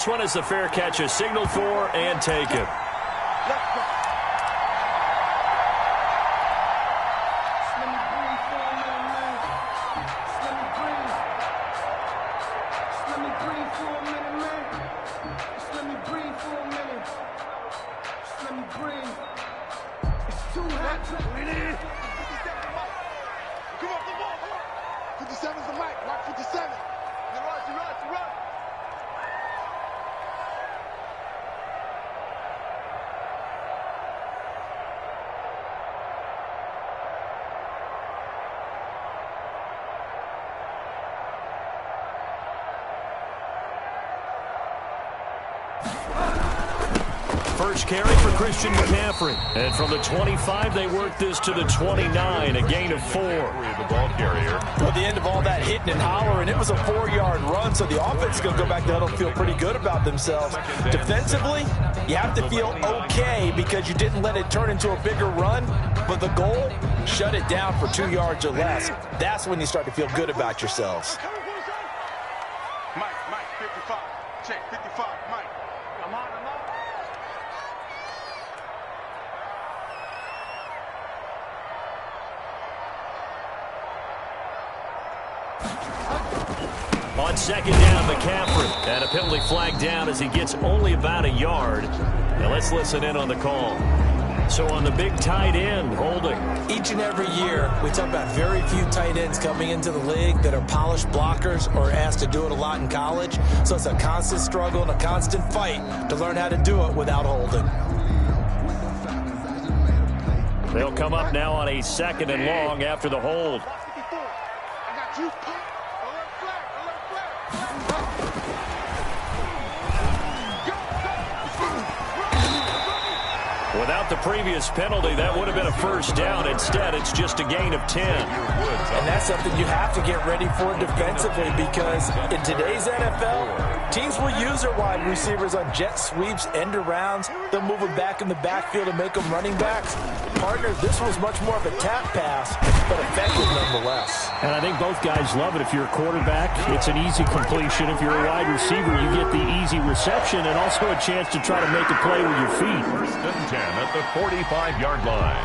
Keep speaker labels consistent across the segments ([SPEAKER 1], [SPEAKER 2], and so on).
[SPEAKER 1] This one is the fair catch, a signal for and taken.
[SPEAKER 2] First carry for Christian McCaffrey. And from the 25, they work this to the 29, a gain of 4.
[SPEAKER 3] The ball carrier.
[SPEAKER 4] Well, the end of all that hitting and hollering, it was a 4-yard run, so the offense is going to go back to huddle and feel pretty good about themselves. Defensively, you have to feel okay because you didn't let it turn into a bigger run, but the goal, shut it down for 2 yards or less. That's when you start to feel good about yourselves.
[SPEAKER 5] Mike, 55. Check, 55, Mike. I'm on.
[SPEAKER 2] On second down, McCaffrey. And a penalty flag down as he gets only about a yard. Now let's listen in on the call. So on the big tight end, holding.
[SPEAKER 4] Each and every year, we talk about very few tight ends coming into the league that are polished blockers or asked to do it a lot in college. So it's a constant struggle and a constant fight to learn how to do it without holding.
[SPEAKER 2] They'll come up now on a second and long after the hold.
[SPEAKER 5] I got you. Alert flag.
[SPEAKER 2] Without the previous penalty, that would have been a first down. Instead, it's just a gain of 10.
[SPEAKER 4] And that's something you have to get ready for defensively because in today's NFL, teams will use their wide receivers on jet sweeps, end arounds. They'll move them back in the backfield and make them running backs. Partner, this was much more of a tap pass, but effective nonetheless.
[SPEAKER 2] And I think both guys love it. If you're a quarterback, it's an easy completion. If you're a wide receiver, you get the easy reception and also a chance to try to make a play with your feet.
[SPEAKER 3] First and 10 at the 45-yard line.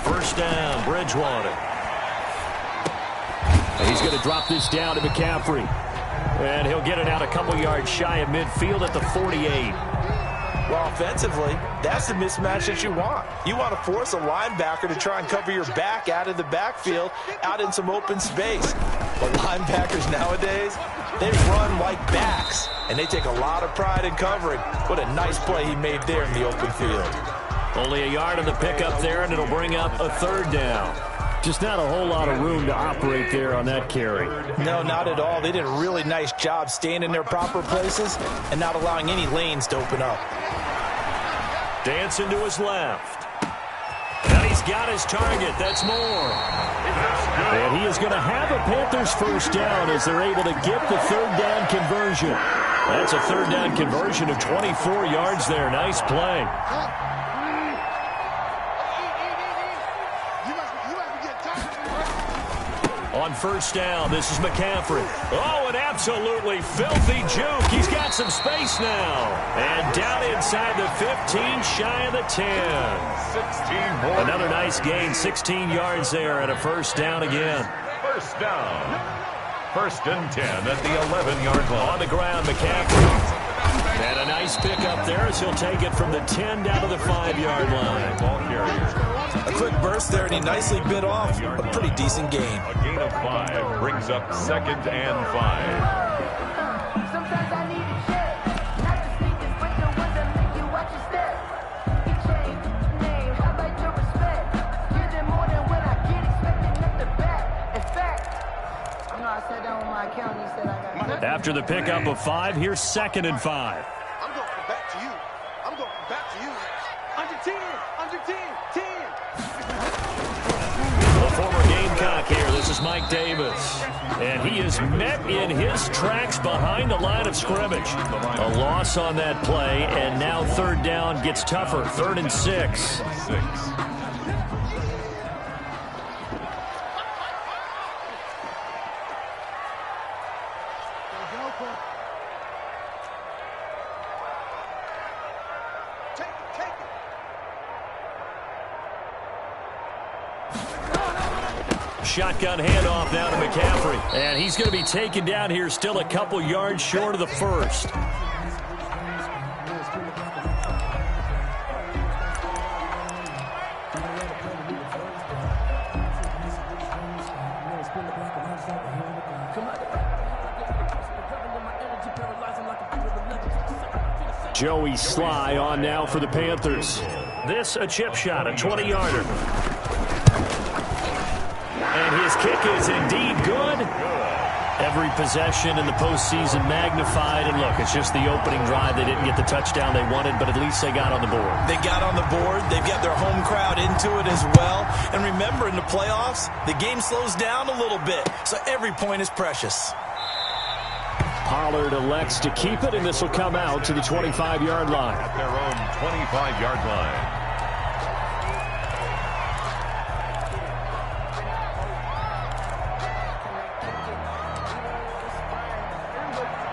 [SPEAKER 2] First down, Bridgewater. He's going to drop this down to McCaffrey. And he'll get it out a couple yards shy of midfield at the 48.
[SPEAKER 4] Well, offensively, that's the mismatch that you want. You want to force a linebacker to try and cover your back out of the backfield, out in some open space. But linebackers nowadays, they run like backs, and they take a lot of pride in covering. What a nice play he made there in the open field.
[SPEAKER 2] Only a yard on the pickup there, and it'll bring up a third down. Just not a whole lot of room to operate there on that carry.
[SPEAKER 4] No, not at all. They did a really nice job staying in their proper places and not allowing any lanes to open up.
[SPEAKER 2] Dancing to his left. And he's got his target. That's Moore. And he is going to have a Panthers first down as they're able to get the third down conversion. That's a third down conversion of 24 yards there. Nice play. On first down, this is McCaffrey. Oh, an absolutely filthy juke. He's got some space now. And down inside the 15, shy of the 10.
[SPEAKER 3] 16 more.
[SPEAKER 2] Another nice gain, 16 yards there and a first down again.
[SPEAKER 3] First down. First and 10 at the 11-yard line.
[SPEAKER 2] On the ground, McCaffrey. And a nice pickup there as he'll take it from the 10 down to the 5-yard line.
[SPEAKER 3] Ball carrier.
[SPEAKER 4] A quick burst there, and he nicely bit off a pretty decent gain.
[SPEAKER 3] A gain of 5 brings up second and 5.
[SPEAKER 6] Sometimes I need a check, not the sneakers, but the ones that make you watch your step. You change name, how about your respect? Give them more than what I get, expecting at the back. In fact, I know I sat down with my accountant, he said I got.
[SPEAKER 2] After the pickup of 5, here's second and 5.
[SPEAKER 5] I'm going back to you. I'm going back to you. Under 10, under 10, 10.
[SPEAKER 2] The former Gamecock here. This is Mike Davis. And he is met in his tracks behind the line of scrimmage. A loss on that play, and now third down gets tougher. 3rd and 6. Shotgun handoff now to McCaffrey. And he's going to be taken down here still a couple yards short of the first. Joey Sly on now for the Panthers. This a chip shot, a 20-yarder. And his kick is indeed good. Every possession in the postseason magnified. And look, it's just the opening drive. They didn't get the touchdown they wanted, but at least they got on the board.
[SPEAKER 4] They got on the board. They've got their home crowd into it as well. And remember, in the playoffs, the game slows down a little bit. So every point is precious.
[SPEAKER 2] Pollard elects to keep it, and this will come out to the 25-yard line.
[SPEAKER 3] At their own 25-yard line.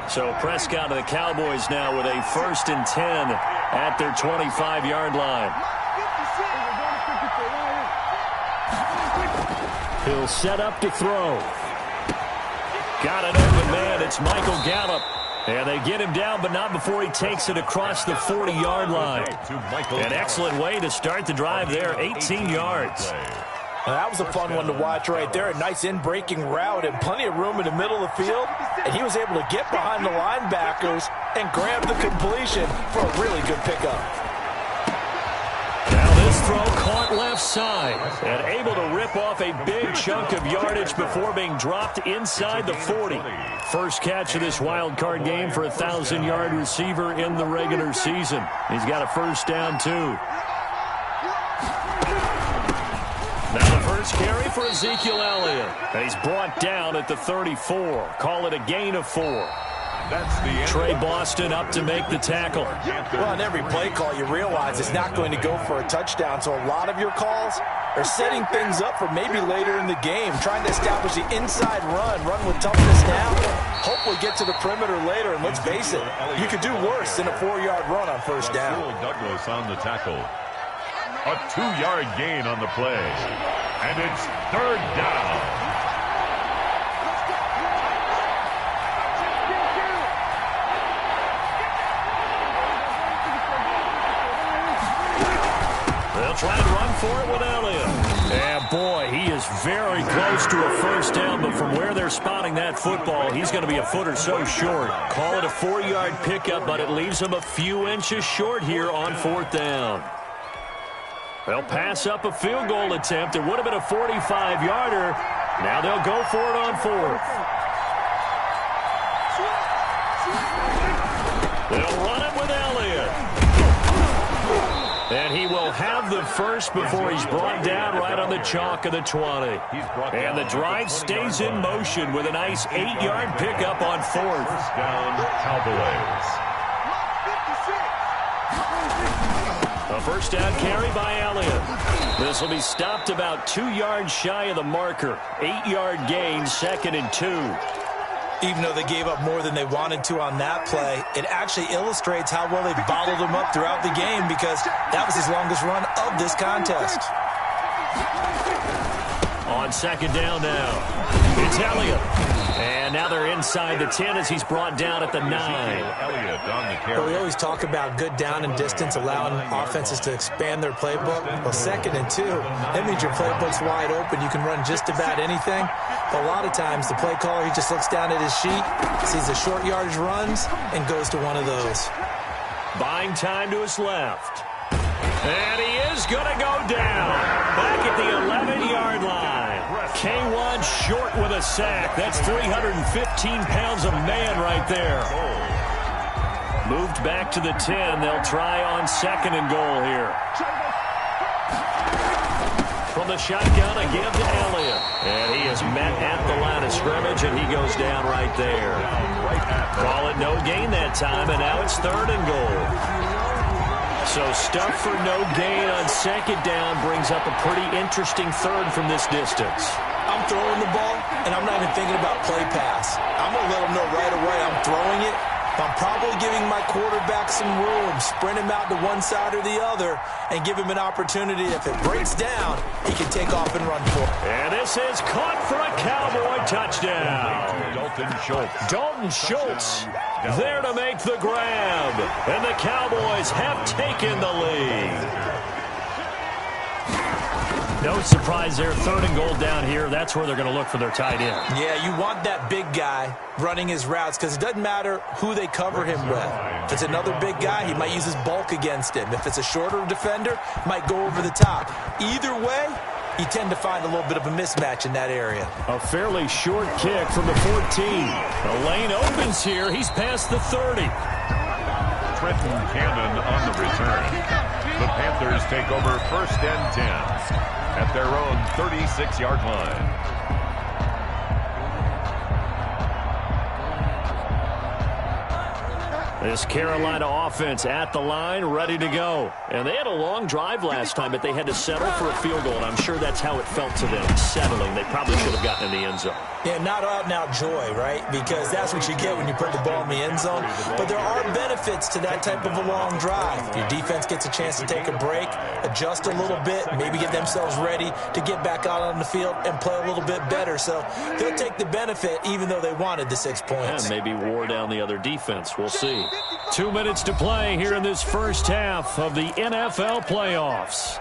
[SPEAKER 2] So Prescott of the Cowboys now with a 1st and 10 at their 25-yard line. He'll set up to throw. Got an open man. It's Michael Gallup. And they get him down, but not before he takes it across the 40-yard line. An excellent way to start the drive there, 18 yards.
[SPEAKER 4] Now, that was a fun one to watch right there. A nice in-breaking route and plenty of room in the middle of the field. And he was able to get behind the linebackers and grab the completion for a really good pickup.
[SPEAKER 2] Now this throw caught left side and able to rip off a big chunk of yardage before being dropped inside the 40. First catch of this wild card game for a 1,000-yard receiver in the regular season. He's got a first down, too. Now the first carry for Ezekiel Elliott. And he's brought down at the 34. Call it a gain of 4.
[SPEAKER 3] That's the end.
[SPEAKER 2] Trey Boston up to make the tackle.
[SPEAKER 4] Well, on every play call, you realize it's not going to go for a touchdown. So a lot of your calls are setting things up for maybe later in the game, trying to establish the inside run with toughness now, hopefully get to the perimeter later. And let's face it, you could do worse than a 4-yard run on first down.
[SPEAKER 3] Douglas on the tackle. A 2-yard gain on the play. And it's 3rd down.
[SPEAKER 2] They'll try and run for it with Elliott. And boy, he is very close to a first down, but from where they're spotting that football, he's going to be a foot or so short. Call it a 4-yard pickup, but it leaves him a few inches short here on 4th down. They'll pass up a field goal attempt. It would have been a 45-yarder. Now they'll go for it on 4th. They'll run it with Elliott. And he will have the first before he's brought down right on the chalk of the 20. And the drive stays in motion with a nice 8-yard pickup on 4th.
[SPEAKER 3] First down, Cowboys.
[SPEAKER 2] A first down carry by Elliott. This will be stopped about 2 yards shy of the marker. 8-yard gain, 2nd and 2.
[SPEAKER 4] Even though they gave up more than they wanted to on that play, it actually illustrates how well they bottled him up throughout the game because that was his longest run of this contest.
[SPEAKER 2] On 2nd down now, it's Elliott. And now they're inside the 10 as he's brought down at the 9.
[SPEAKER 3] Elliott on the carry.
[SPEAKER 4] Well, we always talk about good down and distance, allowing offenses to expand their playbook. Well, 2nd and 2, that means your playbook's wide open. You can run just about anything. But a lot of times, the play caller, he just looks down at his sheet, sees the short yardage runs, and goes to one of those.
[SPEAKER 2] Buying time to his left. And he is going to go down. Back at the 11-yard line. K1 short with a sack. That's 315 pounds of man right there. Moved back to the 10. They'll try on 2nd and goal here. From the shotgun, a give to Elliott. And he is met at the line of scrimmage, and he goes down right there. Call it no gain that time, and now it's 3rd and goal. So stuff for no gain on 2nd down brings up a pretty interesting 3rd from this distance.
[SPEAKER 4] I'm throwing the ball, and I'm not even thinking about play pass. I'm going to let them know right away I'm throwing it, I'm probably giving my quarterback some room, sprint him out to one side or the other, and give him an opportunity. If it breaks down, he can take off and run for it.
[SPEAKER 2] And this is caught for a Cowboy touchdown. Dalton Schultz there to make the grab. And the Cowboys have taken the lead. No surprise there. 3rd and goal down here. That's where they're going to look for their tight end.
[SPEAKER 4] Yeah, you want that big guy running his routes because it doesn't matter who they cover him with. If it's another big guy, he might use his bulk against him. If it's a shorter defender, might go over the top. Either way, you tend to find a little bit of a mismatch in that area.
[SPEAKER 2] A fairly short kick from the 14. The lane opens here. He's past the 30.
[SPEAKER 3] Trenton Cannon on the return. The Panthers take over 1st and 10 at their own 36-yard line.
[SPEAKER 2] This Carolina offense at the line, ready to go. And they had a long drive last time, but they had to settle for a field goal, and I'm sure that's how it felt to them, settling. They probably should have gotten in the end zone.
[SPEAKER 4] Yeah, not out-and-out joy, right? Because that's what you get when you put the ball in the end zone. But there are benefits to that type of a long drive. Your defense gets a chance to take a break, adjust a little bit, maybe get themselves ready to get back out on the field and play a little bit better. So they'll take the benefit even though they wanted the 6 points.
[SPEAKER 2] And maybe wore down the other defense. We'll see. 2 minutes to play here in this first half of the NFL playoffs.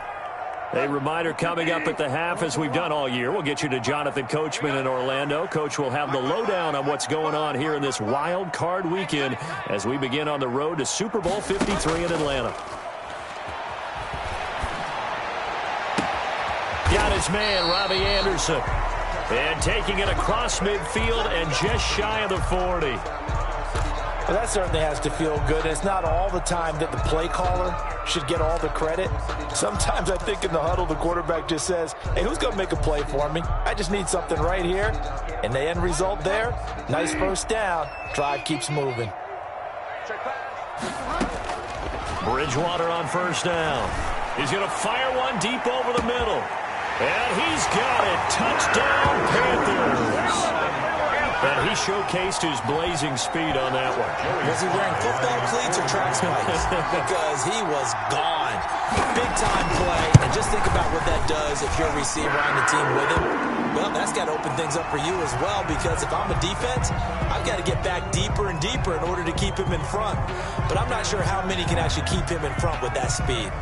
[SPEAKER 2] A reminder coming up at the half, as we've done all year. We'll get you to Jonathan Coachman in Orlando. Coach will have the lowdown on what's going on here in this wild card weekend as we begin on the road to Super Bowl 53 in Atlanta. Got his man, Robbie Anderson. And taking it across midfield and just shy of the 40.
[SPEAKER 4] Well, that certainly has to feel good. It's not all the time that the play caller should get all the credit. Sometimes I think in the huddle, the quarterback just says, hey, who's going to make a play for me? I just need something right here. And the end result there, nice first down. Drive keeps moving.
[SPEAKER 2] Bridgewater on first down. He's going to fire one deep over the middle. And he's got it. Touchdown, Panthers. And he showcased his blazing speed on that one.
[SPEAKER 4] Was he wearing football cleats or track spikes? Because he was gone. Big-time play. And just think about what that does if you're a receiver on the team with him. Well, that's got to open things up for you as well, because if I'm a defense, I've got to get back deeper and deeper in order to keep him in front. But I'm not sure how many can actually keep him in front with that speed.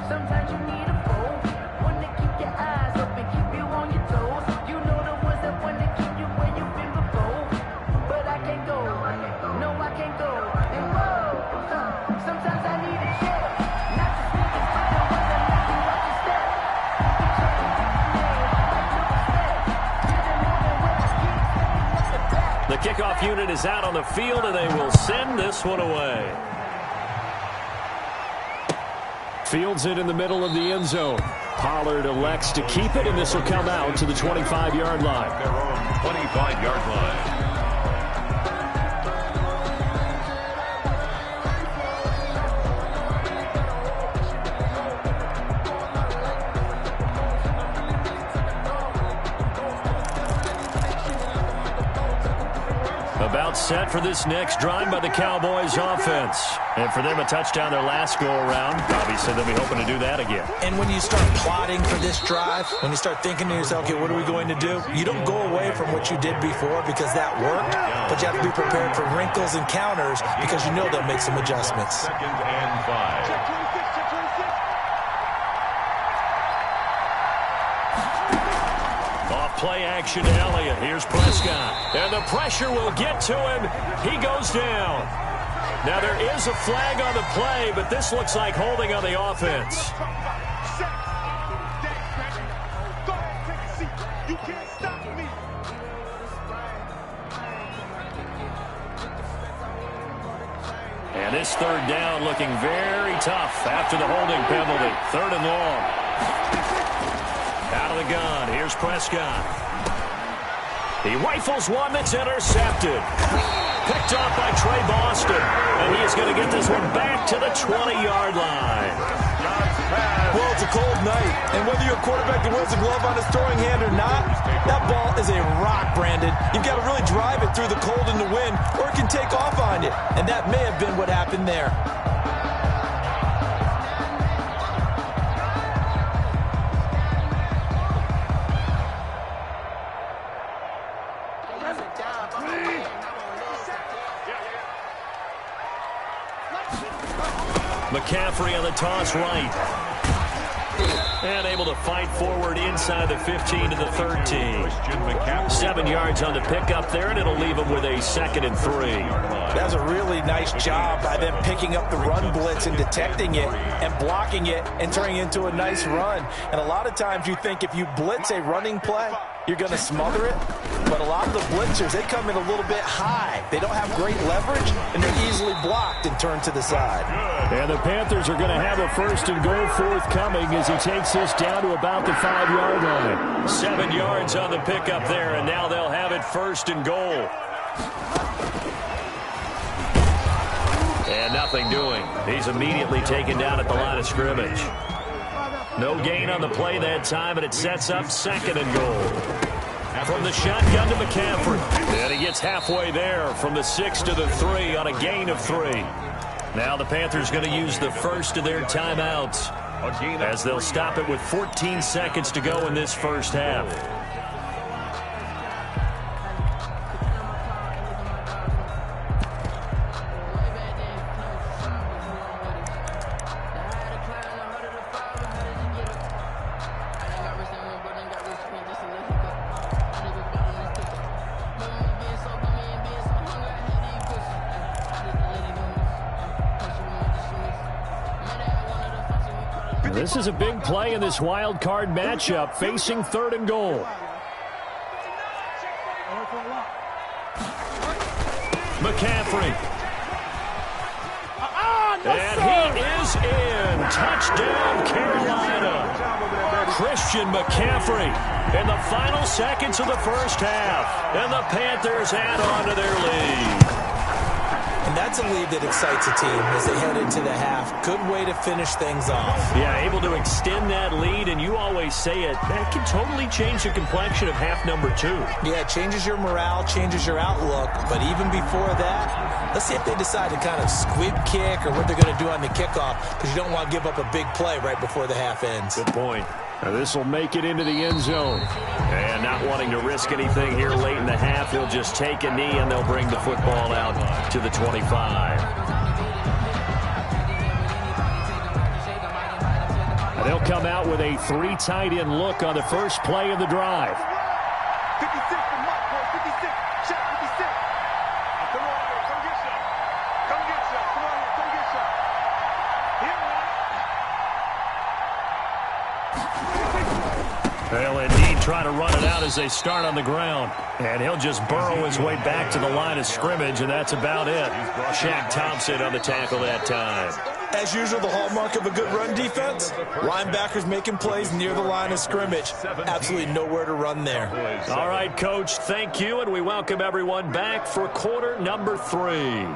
[SPEAKER 6] Sometimes you need a fool, one to keep your eyes open, keep you on your toes. You know the ones that want to keep you where you've been before. But I can't go, no I can't go. And whoa, sometimes I need a check. Not the sneakers, but the ones that make you watch your step.
[SPEAKER 2] The kickoff unit is out on the field, and they will send this one away. Fields it in the middle of the end zone. Pollard elects to keep it, and this will come out to the 25-yard line.
[SPEAKER 3] Their own 25-yard line.
[SPEAKER 2] About set for this next drive by the Cowboys offense. And for them, a touchdown their last go-around. Obviously, they'll be hoping to do that again.
[SPEAKER 4] And when you start plotting for this drive, when you start thinking to yourself, okay, what are we going to do? You don't go away from what you did before because that worked, but you have to be prepared for wrinkles and counters because you know they'll make some adjustments.
[SPEAKER 3] 2nd and 5.
[SPEAKER 2] Play action to Elliott. Here's Prescott. And the pressure will get to him. He goes down. Now there is a flag on the play, but this looks like holding on the offense. And this 3rd down looking very tough after the holding penalty. 3rd and long. Out of the gun. Here's Prescott. He rifles one that's intercepted. Picked off by Trey Boston. And he is going to get this one back to the 20-yard line.
[SPEAKER 4] Well, it's a cold night, and whether you're a quarterback that wears a glove on his throwing hand or not, that ball is a rock, Brandon. You've got to really drive it through the cold and the wind, or it can take off on you. And that may have been what happened there.
[SPEAKER 2] McCaffrey on the toss right. And able to fight forward inside the 15 to the 13. 7 yards on the pickup there, and it'll leave him with a 2nd and 3.
[SPEAKER 4] That's a really nice job by them picking up the run blitz and detecting it and blocking it and turning it into a nice run. And a lot of times you think if you blitz a running play, you're going to smother it. But a lot of the blitzers, they come in a little bit high. They don't have great leverage, and they're easily blocked and turned to the side.
[SPEAKER 2] And the Panthers are going to have a 1st and goal forthcoming as he takes this down to about the 5-yard line. 7 yards on the pickup there, and now they'll have it 1st and goal. And nothing doing. He's immediately taken down at the line of scrimmage. No gain on the play that time, and it sets up 2nd and goal. From the shotgun to McCaffrey. And he gets halfway there from the 6 to the 3 on a gain of 3. Now the Panthers going to use the first of their timeouts as they'll stop it with 14 seconds to go in this first half. This is a big play in this wild card matchup, facing 3rd and goal. McCaffrey. And he is in. Touchdown, Carolina. Christian McCaffrey in the final seconds of the first half. And the Panthers add on to their lead.
[SPEAKER 4] And that's a lead that excites a team as they head into the half. Good way to finish things off.
[SPEAKER 2] Yeah, able to extend that lead, and you always say it, that can totally change the complexion of half number 2.
[SPEAKER 4] Yeah, it changes your morale, changes your outlook. But even before that, let's see if they decide to kind of squib kick or what they're going to do on the kickoff, because you don't want to give up a big play right before the half ends.
[SPEAKER 2] Good point. Now this will make it into the end zone. And not wanting to risk anything here late in the half, he'll just take a knee and they'll bring the football out to the 25. And they'll come out with a 3 tight end look on the first play of the drive.
[SPEAKER 5] 56 from Mike, boy, 56. Check 56. Come on here, come get some. Come get some. Come on here, come get some. Here, man.
[SPEAKER 2] They'll indeed try to run it out as they start on the ground. And he'll just burrow his way back to the line of scrimmage, and that's about it. Shaq Thompson on the tackle that time.
[SPEAKER 4] As usual, the hallmark of a good run defense, linebackers making plays near the line of scrimmage. Absolutely nowhere to run there.
[SPEAKER 2] All right, Coach, thank you, and we welcome everyone back for quarter number 3.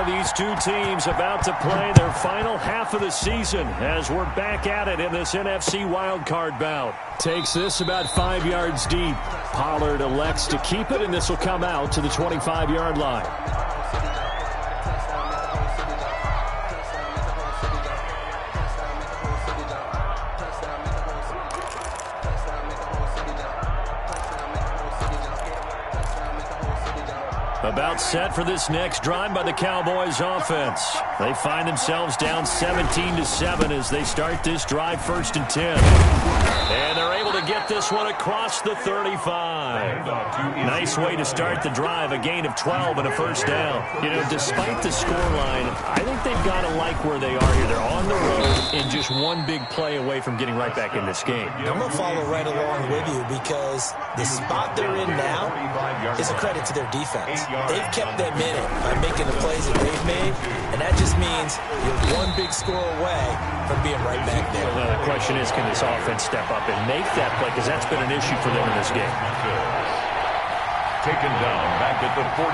[SPEAKER 2] These two teams about to play their final half of the season as we're back at it in this NFC wildcard bout. Takes this about 5 yards deep. Pollard elects to keep it, and this will come out to the 25-yard line. About set for this next drive by the Cowboys offense. They find themselves down 17-7 as they start this drive, 1st and 10. And they're able to get this one across the 35. Nice way to start the drive, a gain of 12 and a 1st down. You know, despite the scoreline, I think they've got to like where they are here. They're on the road and just one big play away from getting right back in this game.
[SPEAKER 4] I'm going to follow right along with you because the spot they're in now is a credit to their defense. They've kept them in it by making the plays that they've made, and that just means you're one big score away from being right back there.
[SPEAKER 2] Well, the question is, can this offense step up and make that play? Because that's been an issue for them in this game.
[SPEAKER 3] Taken down back at the 42.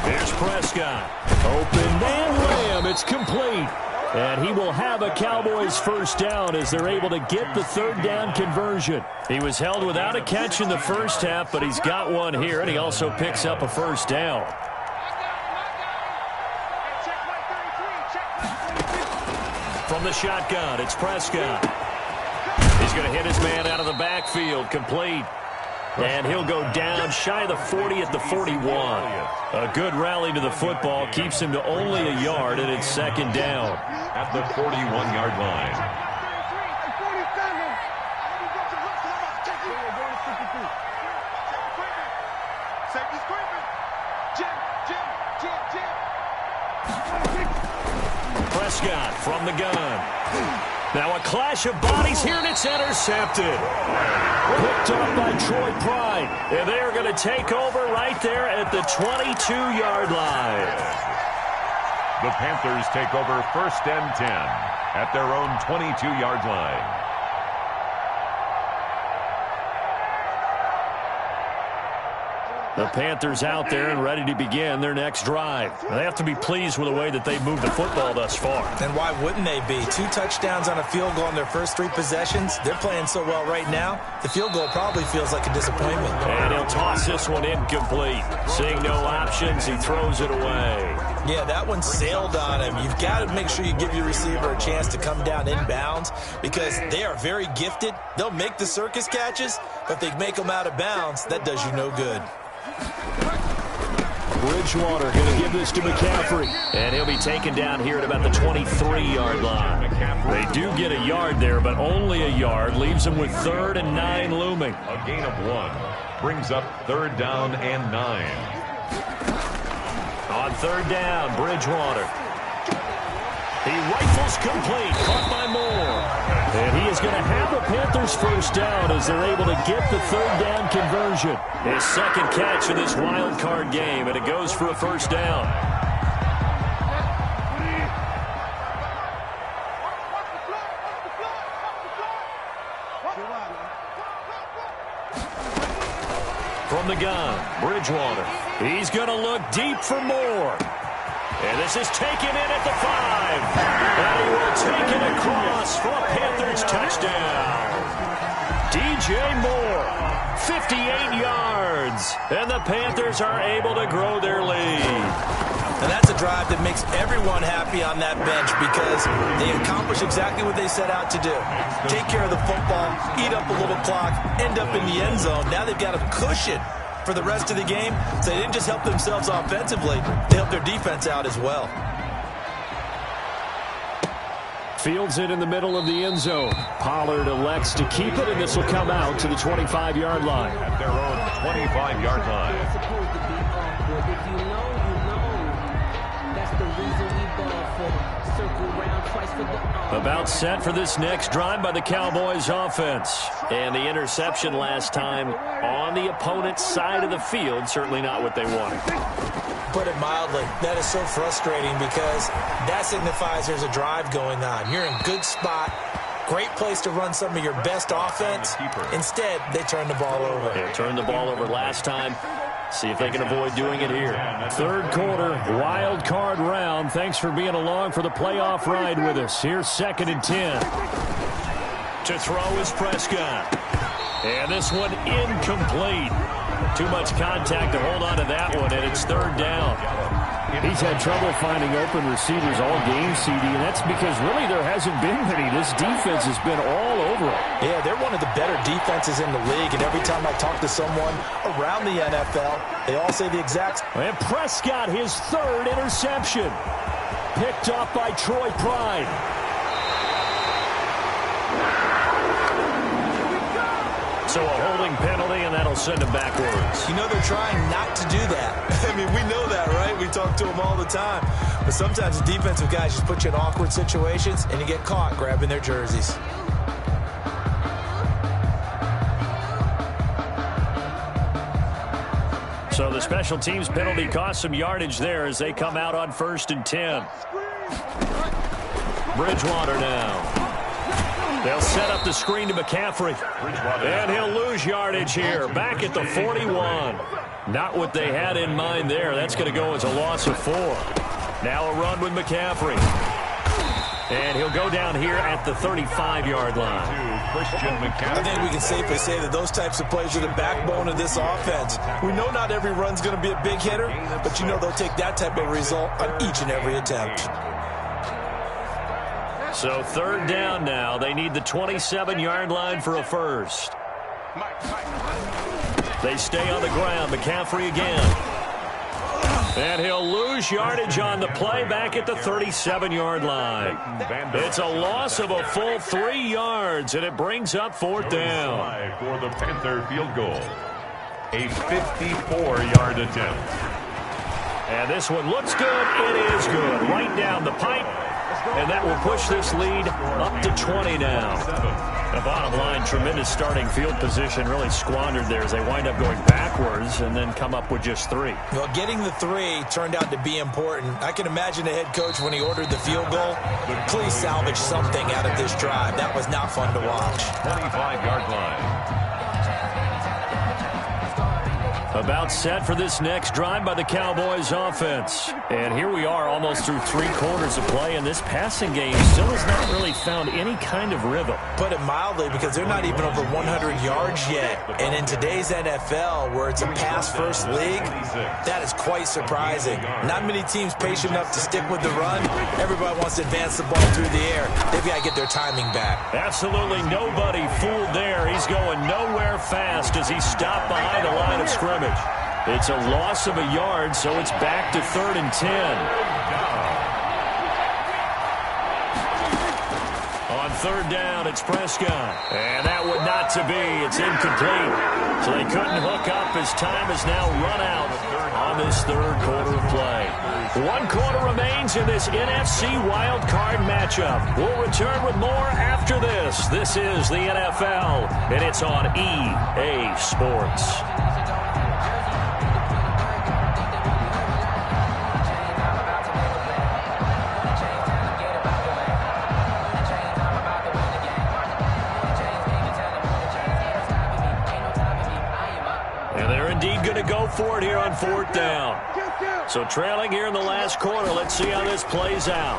[SPEAKER 2] There's Prescott. Open and ram. It's complete. And he will have a Cowboys 1st down as they're able to get the 3rd down conversion. He was held without a catch in the 1st half, but he's got one here, and he also picks up a 1st down. From the shotgun, it's Prescott. He's going to hit his man out of the backfield, complete. And he'll go down shy of the 40 at the 41. A good rally to the football keeps him to only a yard, and it's 2nd down.
[SPEAKER 3] At the 41-yard line.
[SPEAKER 2] Prescott from the gun. Now a clash of bodies here, and it's intercepted. Picked up by Troy Pride. And they are going to take over right there at the 22-yard line.
[SPEAKER 3] The Panthers take over 1st and 10 at their own 22-yard line.
[SPEAKER 2] The Panthers out there and ready to begin their next drive. They have to be pleased with the way that they've moved the football thus far.
[SPEAKER 4] And why wouldn't they be? 2 touchdowns on a field goal in their first 3 possessions. They're playing so well right now, the field goal probably feels like a disappointment.
[SPEAKER 2] And he'll toss this one incomplete. Seeing no options, he throws it away.
[SPEAKER 4] Yeah, that one sailed on him. You've got to make sure you give your receiver a chance to come down inbounds because they are very gifted. They'll make the circus catches, but if they make them out of bounds, that does you no good.
[SPEAKER 2] Bridgewater going to give this to McCaffrey. And he'll be taken down here at about the 23-yard line. They do get a yard there, but only a yard. Leaves them with 3rd and 9 looming.
[SPEAKER 3] A gain of 1 brings up 3rd down and 9.
[SPEAKER 2] On 3rd down, Bridgewater. He rifles complete, caught by Moore. And he is going to have the Panthers 1st down as they're able to get the 3rd down conversion. His 2nd catch of this wild card game, and it goes for a 1st down. From the gun, Bridgewater. He's going to look deep for Moore. And this is taken in at the 5. And he will take it across for a Panthers touchdown. DJ Moore, 58 yards. And the Panthers are able to grow their lead.
[SPEAKER 4] And that's a drive that makes everyone happy on that bench because they accomplish exactly what they set out to do. Take care of the football, eat up a little clock, end up in the end zone. Now they've got a cushion for the rest of the game, so they didn't just help themselves offensively, they helped their defense out as well.
[SPEAKER 2] Fields it in the middle of the end zone. Pollard elects to keep it, and this will come out to the 25-yard line.
[SPEAKER 3] At their own 25-yard line.
[SPEAKER 7] If you know, that's the reason we ball for. Circle around twice for the
[SPEAKER 2] About set for this next drive by the Cowboys offense. And the interception last time on the opponent's side of the field, certainly not what they wanted.
[SPEAKER 4] Put it mildly, that is so frustrating because that signifies there's a drive going on. You're in a good spot, great place to run some of your best offense. Instead, they turn the ball over.
[SPEAKER 2] They turned the ball over last time. See if they can avoid doing it here. 3rd quarter, wild card round. Thanks for being along for the playoff ride with us. Here's 2nd and 10. To throw is Prescott. And this one incomplete. Too much contact to hold on to that one, and it's 3rd down. He's had trouble finding open receivers all game, CD, and that's because really there hasn't been many. This defense has been all over it.
[SPEAKER 4] Yeah, they're one of the better defenses in the league, and every time I talk to someone around the NFL, they all say the exact.
[SPEAKER 2] And Prescott, his third interception. Picked off by Troy Pride. So a holding penalty, and that'll send him backwards.
[SPEAKER 4] You know they're trying not to do that. I mean, we know that, right? We talk to them all the time. But sometimes the defensive guys just put you in awkward situations, and you get caught grabbing their jerseys.
[SPEAKER 2] So the special teams penalty cost some yardage there as they come out on 1st and 10. Bridgewater now. They'll set up the screen to McCaffrey. And he'll lose yardage here. Back at the 41. Not what they had in mind there. That's going to go as a loss of 4. Now a run with McCaffrey. And he'll go down here at the 35-yard line.
[SPEAKER 4] I think we can safely say that those types of plays are the backbone of this offense. We know not every run's going to be a big hitter, but you know they'll take that type of result on each and every attempt.
[SPEAKER 2] So 3rd down now. They need the 27-yard line for a first. They stay on the ground. McCaffrey again. And he'll lose yardage on the play back at the 37-yard line. It's a loss of a full 3 yards, and it brings up 4th down.
[SPEAKER 3] For the Panther field goal. A 54-yard attempt.
[SPEAKER 2] And this one looks good. It is good. Right down the pipe. And that will push this lead up to 20 now. The bottom line, tremendous starting field position, really squandered there as they wind up going backwards and then come up with just 3.
[SPEAKER 4] Well, getting the 3 turned out to be important. I can imagine the head coach when he ordered the field goal. Please salvage something out of this drive. That was not fun to watch.
[SPEAKER 3] 25-yard line.
[SPEAKER 2] About set for this next drive by the Cowboys offense. And here we are almost through 3 quarters of play, and this passing game still has not really found any kind of rhythm.
[SPEAKER 4] Put it mildly, because they're not even over 100 yards yet. And in today's NFL, where it's a pass-first league, that is quite surprising. Not many teams patient enough to stick with the run. Everybody wants to advance the ball through the air. They've got to get their timing back.
[SPEAKER 2] Absolutely nobody fooled there. He's going nowhere fast as he stopped behind the line of scrimmage. It's a loss of a yard, so it's back to 3rd and 10. On 3rd down, it's Prescott. And that would not to be. It's incomplete. So they couldn't hook up as time has now run out on this 3rd quarter of play. 1 quarter remains in this NFC Wild Card matchup. We'll return with more after this. This is the NFL, and it's on EA Sports. Going to go for it here on 4th down. So trailing here in the last quarter. Let's see how this plays out.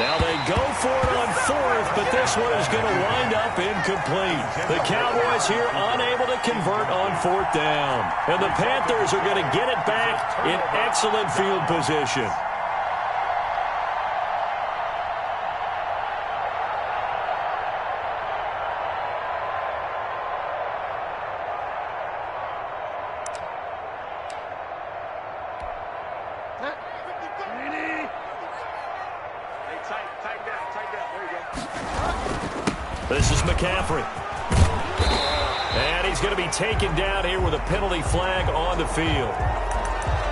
[SPEAKER 2] Now they go for it on 4th, but this one is going to wind up incomplete. The Cowboys here unable to convert on 4th down. And the Panthers are going to get it back in excellent field position. This is McCaffrey. And he's going to be taken down here with a penalty flag on the field.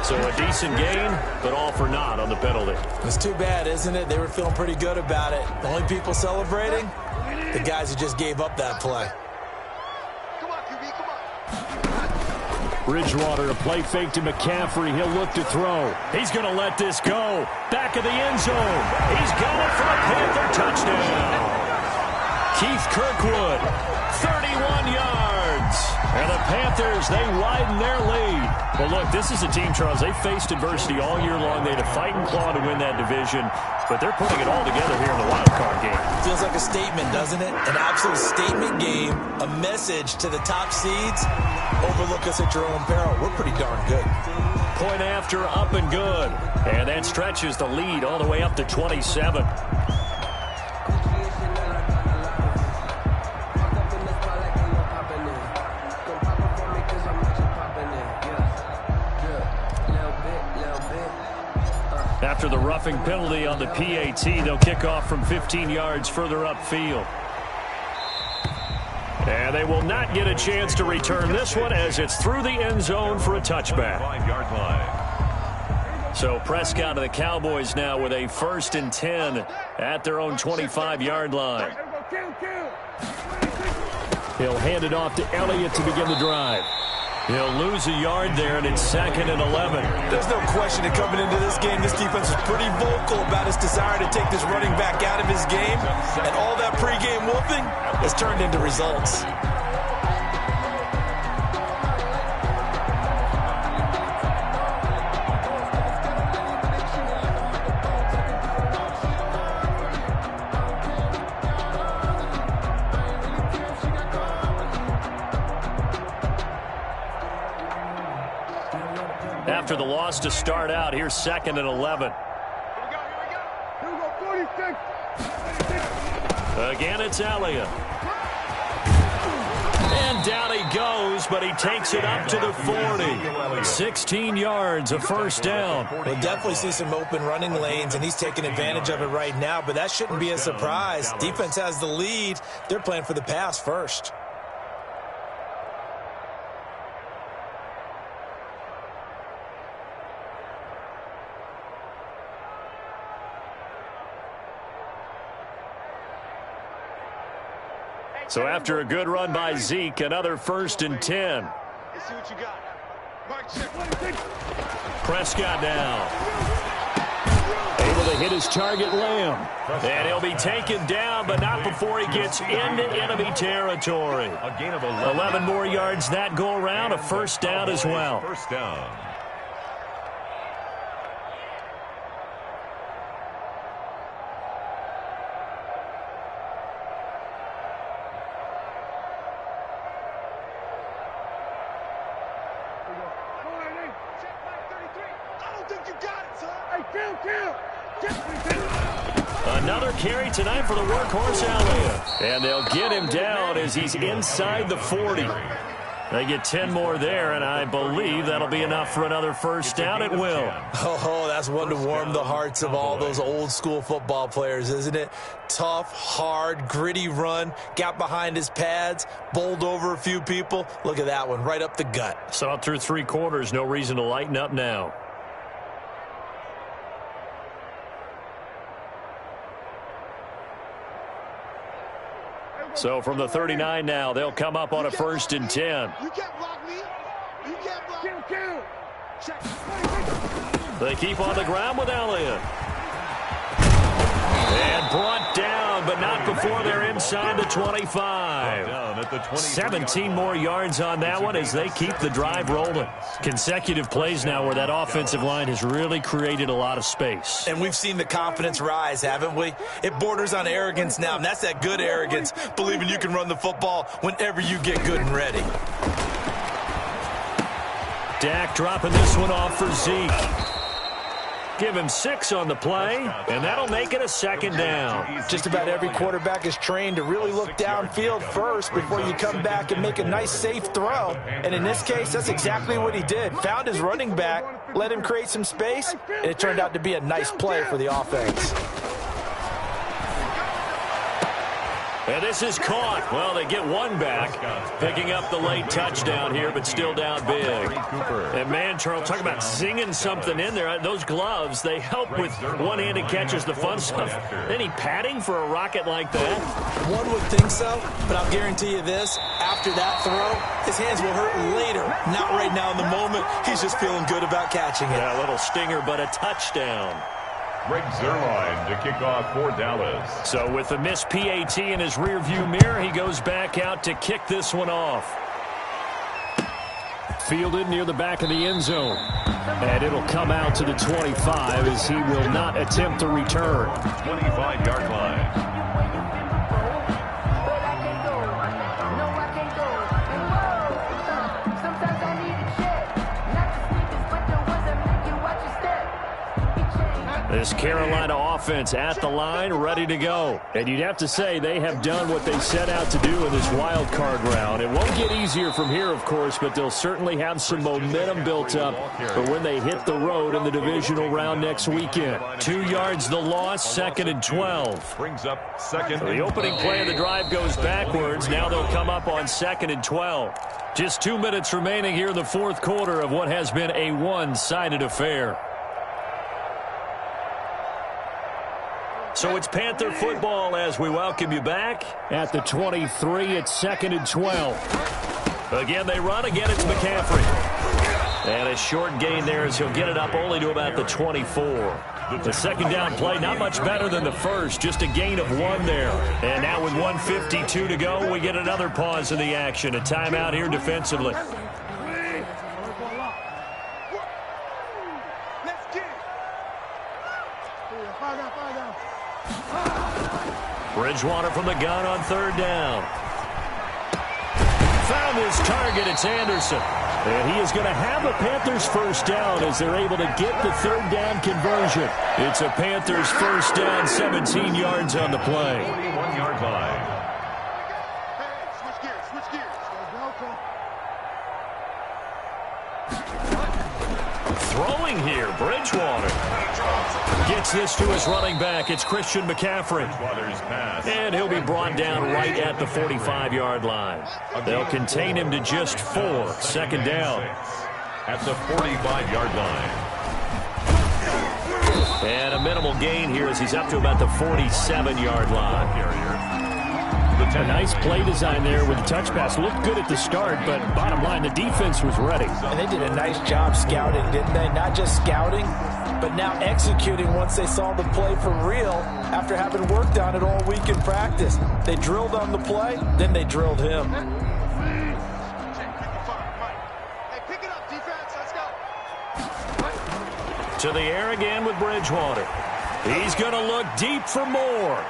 [SPEAKER 2] So a decent gain, but all for naught on the penalty.
[SPEAKER 4] It's too bad, isn't it? They were feeling pretty good about it. The only people celebrating? The guys who just gave up that play.
[SPEAKER 5] Come on, QB, come on.
[SPEAKER 2] Bridgewater, a play fake to McCaffrey. He'll look to throw. He's going to let this go. Back of the end zone. He's got it for a Panther touchdown. Keith Kirkwood, 31 yards. And the Panthers, they widen their lead. Well, look, this is a team, Charles, they faced adversity all year long. They had to fight and claw to win that division, but they're putting it all together here in the wild card game.
[SPEAKER 4] Feels like a statement, doesn't it? An absolute statement game, a message to the top seeds. Overlook us at your own peril. We're pretty darn good.
[SPEAKER 2] Point after, up and good. And that stretches the lead all the way up to 27. After the roughing penalty on the PAT, they'll kick off from 15 yards further upfield. And they will not get a chance to return this one as it's through the end zone for a touchback.
[SPEAKER 3] 5-yard line.
[SPEAKER 2] So Prescott of the Cowboys now with a 1st and 10 at their own 25-yard line. He'll hand it off to Elliott to begin the drive. He'll lose a yard there, and it's 2nd and 11.
[SPEAKER 4] There's no question that coming into this game, this defense is pretty vocal about its desire to take this running back out of his game. And all that pregame whooping has turned into results.
[SPEAKER 2] After the loss to start out, here's 2nd and 11.
[SPEAKER 5] Here we go, 46.
[SPEAKER 2] Again, it's Elliott. And down he goes, but he takes it up to the 40. 16 yards, a 1st down.
[SPEAKER 4] We'll definitely see some open running lanes, and he's taking advantage of it right now, but that shouldn't be a surprise. Defense has the lead. They're playing for the pass first.
[SPEAKER 2] So after a good run by Zeke, another 1st and 10.
[SPEAKER 5] Let's see what you got. Mark, check.
[SPEAKER 2] Prescott now. Able to hit his target, Lamb. And he'll be taken down, but not before he gets into enemy territory.
[SPEAKER 3] A gain of
[SPEAKER 2] 11 more yards that go around, a 1st down as well.
[SPEAKER 3] 1st down.
[SPEAKER 2] Another carry tonight for the workhorse Elliott. And they'll get him down as he's inside the 40. They get 10 more there, and I believe that'll be enough for another 1st down. It will.
[SPEAKER 4] Oh, that's one to warm the hearts of all those old-school football players, isn't it? Tough, hard, gritty run, got behind his pads, bowled over a few people. Look at that one, right up the gut.
[SPEAKER 2] Saw it through 3 quarters, no reason to lighten up now. So from the 39 now, they'll come up on a 1st and 10.
[SPEAKER 5] You can't block me. You can't block me. Check.
[SPEAKER 2] They keep on the ground with Elliott. And brought down, but not before they're inside the 25. 17 more yards on that one as they keep the drive rolling. Consecutive plays now where that offensive line has really created a lot of space.
[SPEAKER 4] And we've seen the confidence rise, haven't we? It borders on arrogance now, and that's that good arrogance, believing you can run the football whenever you get good and ready.
[SPEAKER 2] Dak dropping this one off for Zeke. Give him 6 on the play, and that'll make it a 2nd down.
[SPEAKER 4] Just about every quarterback is trained to really look downfield first before you come back and make a nice, safe throw. And in this case, that's exactly what he did. Found his running back, let him create some space, and it turned out to be a nice play for the offense.
[SPEAKER 2] And this is caught. Well, they get one back, picking up the late touchdown here, but still down big. And man, Charles, talk about singing something in there. Those gloves, they help with one-handed catches, the fun stuff. Any padding for a rocket like that?
[SPEAKER 4] One would think so, but I'll guarantee you this. After that throw, his hands will hurt later. Not right now in the moment. He's just feeling good about catching it.
[SPEAKER 2] Yeah, a little stinger, but a touchdown.
[SPEAKER 3] Greg Zuerlein to kick off for Dallas.
[SPEAKER 2] So with the missed PAT in his rearview mirror, he goes back out to kick this one off. fielded near the back of the end zone. And it'll come out to the 25 as he will not attempt to return.
[SPEAKER 3] 25-yard line.
[SPEAKER 2] This Carolina offense at the line, ready to go. And you'd have to say they have done what they set out to do in this wild card round. It won't get easier from here, of course, but they'll certainly have some momentum built up for when they hit the road in the divisional round next weekend. 2 yards the loss, 2nd and 12.
[SPEAKER 3] Brings up 2nd.
[SPEAKER 2] So the opening play of the drive goes backwards. Now they'll come up on 2nd and 12. Just 2 minutes remaining here in the fourth quarter of what has been a one-sided affair. So it's Panther football as we welcome you back. At the 23, it's 2nd and 12. Again, they run. Again, it's McCaffrey. And a short gain there as he'll get it up only to about the 24. The second down play, not much better than the first. Just a gain of 1 there. And now with 1:52 to go, we get another pause in the action. A timeout here defensively. Bridgewater from the gun on 3rd down. Found his target. It's Anderson. And he is going to have a Panthers first down as they're able to get the 3rd down conversion. It's a Panthers first down, 17 yards on the play.
[SPEAKER 3] 41-yard line.
[SPEAKER 2] Throwing here, Bridgewater. Gets this to his running back. It's Christian McCaffrey. And he'll be brought down right at the 45-yard line. They'll contain him to just 4. 2nd down.
[SPEAKER 3] At the 45-yard line.
[SPEAKER 2] And a minimal gain here as he's up to about the 47-yard line. A nice play design there with the touch pass. Looked good at the start, but bottom line, the defense was ready.
[SPEAKER 4] And they did a nice job scouting, didn't they? Not just scouting, but now executing once they saw the play for real after having worked on it all week in practice. They drilled on the play, then they drilled him.
[SPEAKER 2] To the air again with Bridgewater. He's going to look deep for more.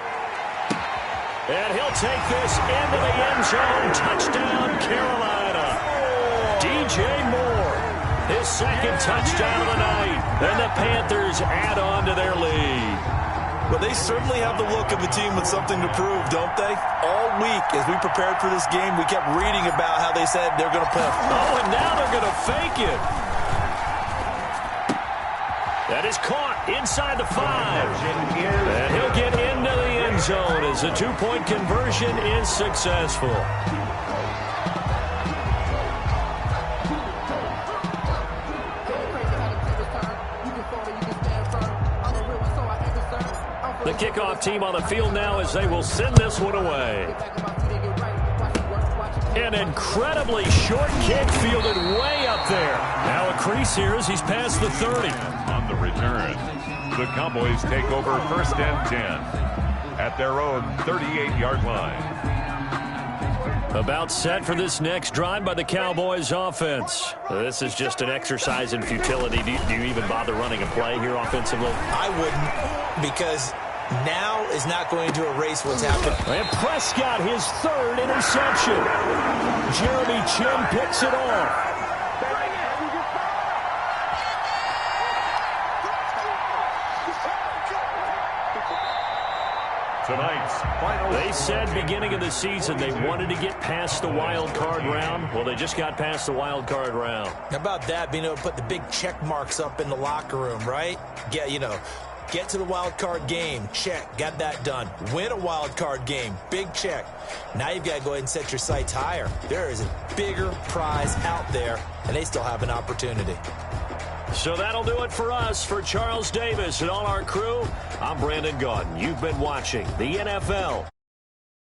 [SPEAKER 2] And he'll take this into the end zone. Touchdown, Carolina. DJ Moore, his 2nd touchdown of the night. And the Panthers add on to their lead.
[SPEAKER 4] Well, they certainly have the look of a team with something to prove, don't they? All week, as we prepared for this game, we kept reading about how they said they're going to play.
[SPEAKER 2] Oh, and now they're going to fake it. That is caught inside the 5. And he'll get into the end zone as the 2-point conversion is successful. The kickoff team on the field now as they will send this one away. An incredibly short kick fielded way up there. Now a crease here as he's past the 30.
[SPEAKER 3] On the return, the Cowboys take over 1st and 10 at their own 38-yard line.
[SPEAKER 2] About set for this next drive by the Cowboys offense. This is just an exercise in futility. Do you even bother running a play here offensively?
[SPEAKER 4] I wouldn't, because now is not going to erase what's happened.
[SPEAKER 2] And Prescott, his 3rd interception. Jeremy Chinn picks it off.
[SPEAKER 3] Tonight's final.
[SPEAKER 2] They said beginning of the season they wanted to get past the wild card round. Well, they just got past the wild card round.
[SPEAKER 4] How about that, being able to put the big check marks up in the locker room, right? Get to the wild card game. Check. Got that done. Win a wild card game. Big check. Now you've got to go ahead and set your sights higher. There is a bigger prize out there, and they still have an opportunity.
[SPEAKER 2] So that'll do it for us. For Charles Davis and all our crew, I'm Brandon Gaudin. You've been watching the NFL